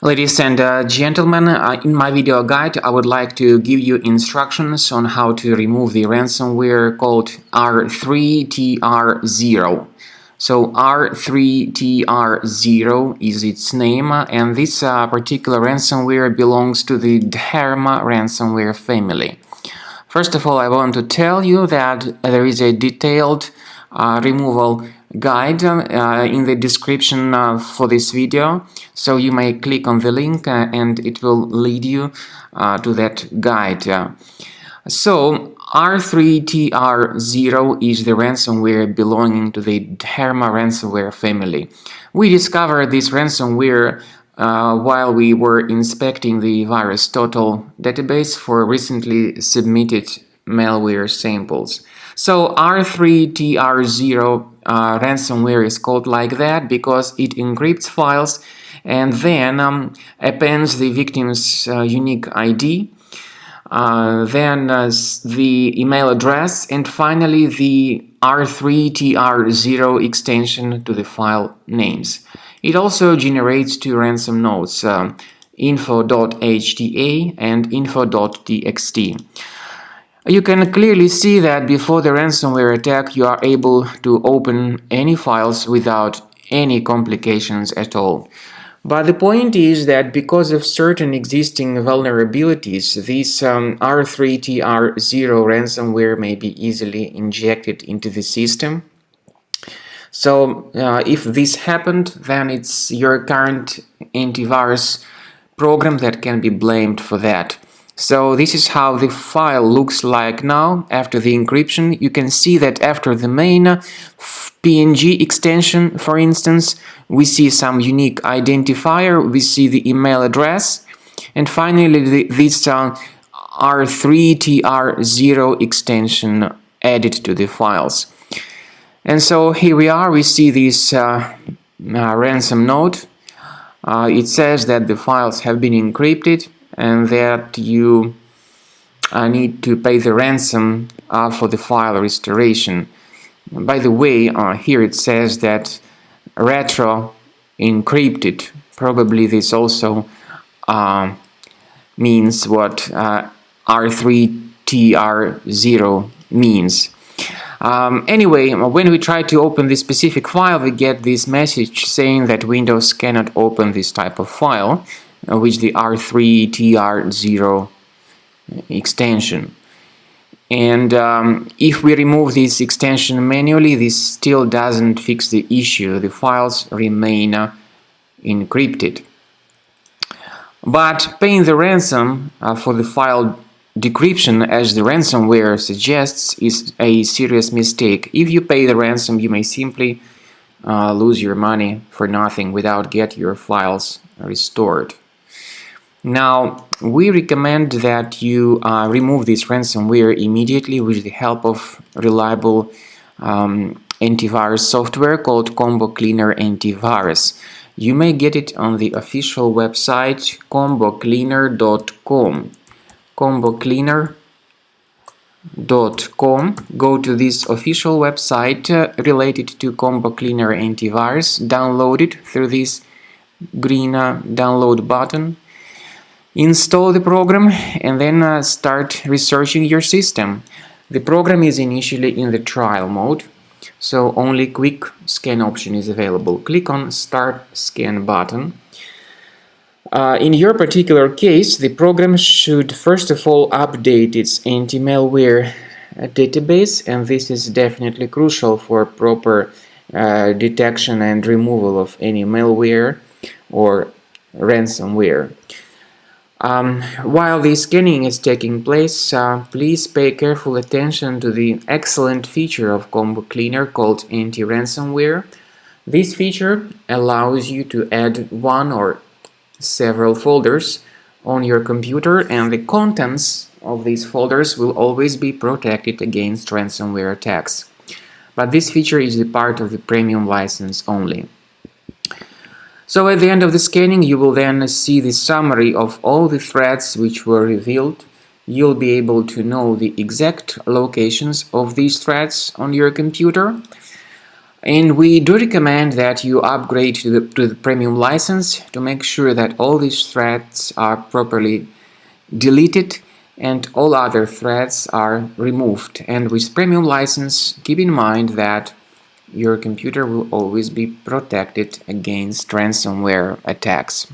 Ladies and gentlemen, in my video guide I would like to give you instructions on how to remove the ransomware called R3tr0. So R3tr0 is its name, and this particular ransomware belongs to the Dharma ransomware family. First of all, I want to tell you that there is a detailed removal guide in the description for this video, so you may click on the link and it will lead you to that guide. So R3tr0 is the ransomware belonging to the Dharma ransomware family. We discovered this ransomware while we were inspecting the VirusTotal database for recently submitted malware samples. So R3tr0 ransomware is called like that because it encrypts files and then appends the victim's unique ID, then the email address, and finally the R3tr0 extension to the file names. It also generates two ransom nodes, info.hta and info.txt. You can clearly see that before the ransomware attack you are able to open any files without any complications at all. But the point is that because of certain existing vulnerabilities, this R3tr0 ransomware may be easily injected into the system. So if this happened, then it's your current antivirus program that can be blamed for that. So this is how the file looks like now after the encryption. You can see that after the main PNG extension, for instance, we see some unique identifier, we see the email address, and finally this R3tr0 extension added to the files. And so here we are, we see this ransom node. It says that the files have been encrypted and that you need to pay the ransom for the file restoration. By the way, here it says that Retro-Encrypted. Probably this also means what R3tr0 means. Anyway, when we try to open this specific file, we get this message saying that Windows cannot open this type of file, which the R3tr0 extension. And if we remove this extension manually, this still doesn't fix the issue. The files remain encrypted. But paying the ransom for the file decryption, as the ransomware suggests, is a serious mistake. If you pay the ransom, you may simply lose your money for nothing without getting your files restored. Now, we recommend that you remove this ransomware immediately with the help of reliable antivirus software called Combo Cleaner Antivirus. You may get it on the official website combocleaner.com. combocleaner.com. Go to this official website related to Combo Cleaner Antivirus, download it through this green download button. Install the program and then start researching your system. The program is initially in the trial mode, so only quick scan option is available. Click on Start Scan button. In your particular case, the program should first of all update its anti-malware database, and this is definitely crucial for proper detection and removal of any malware or ransomware. While the scanning is taking place, please pay careful attention to the excellent feature of Combo Cleaner called Anti-Ransomware. This feature allows you to add one or several folders on your computer, and the contents of these folders will always be protected against ransomware attacks. But this feature is a part of the premium license only. So at the end of the scanning, you will then see the summary of all the threats which were revealed. You'll be able to know the exact locations of these threats on your computer. And we do recommend that you upgrade to the premium license to make sure that all these threads are properly deleted and all other threads are removed. And with premium license, keep in mind that your computer will always be protected against ransomware attacks.